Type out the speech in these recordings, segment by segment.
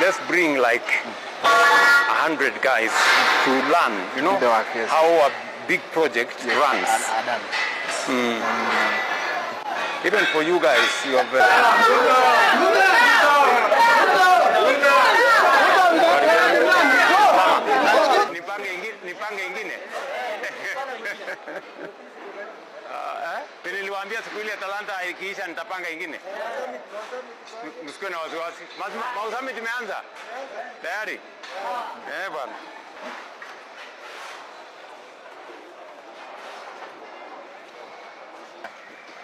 let's bring like 100 guys to learn, you know, how a big project runs. Even for you guys, you have nipange ingine. Niliwaambia siku ile Talanta ikiisha nitapanga ingine. Msikuwe na wasiwasi. Mausami tumeanza. Tayari? Bwana.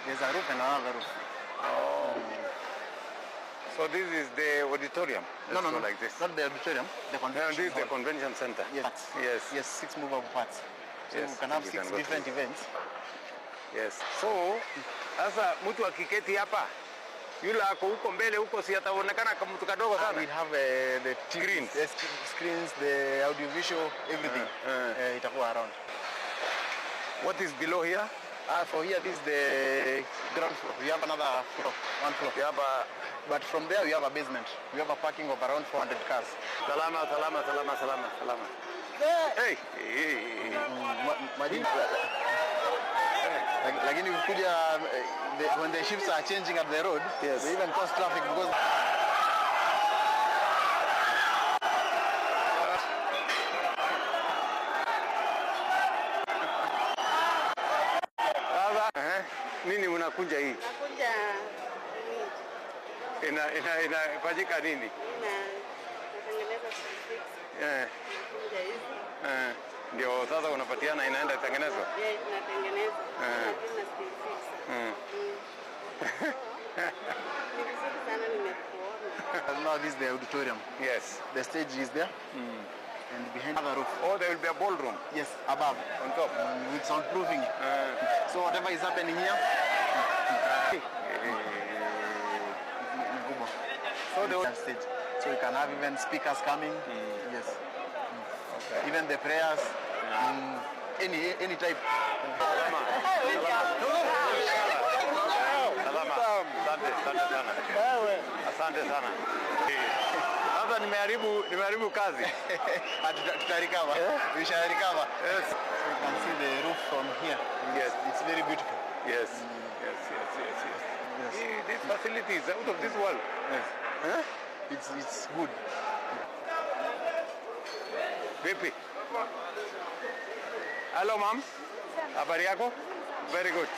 There's a roof and another roof. Oh. So this is the auditorium? No, like this. Not the auditorium. The convention this is the convention center. Yes, 6 movable parts. So we can have 6 different events. Yes. So, sasa mtu akiketi hapa, yule ako huko mbele huko si ataonekana kama mtu kadogo sana. We have the screens, the audiovisual, everything. Itakuwa around. What is below here? For here, this is the ground floor. We have another floor, one floor. But from there, we have a basement. We have a parking of around 400 cars. Salama. Hey. Lakini ukikuja when the ships are changing at the road, they even cause traffic because nini unakunja hii? Nakunja inafanyika nini? Natengeneza steel fix. Nakunja hizi. Ndio sasa unapatiana inaenda itengenezwa? Natengeneza. Napima steel fix. Ni vizuri sana nimekuona. now this is the auditorium. Yes. The stage is there. And behind the roof. Oh, there will be a ballroom? Yes, above. On top? With soundproofing. So whatever is happening here. So the stage. So you can have even speakers coming. Yes. Okay. Even the prayers. Any type. Asante sana. Sasa nimeharibu kazi. Tutarikava. We shall recover. Yes. So you can see the roof from here. Yes. It's very beautiful. Yes. This facility is out of this world. Yes. Huh? It's good. Vipi? Hello, ma'am. Habari yako? Very good.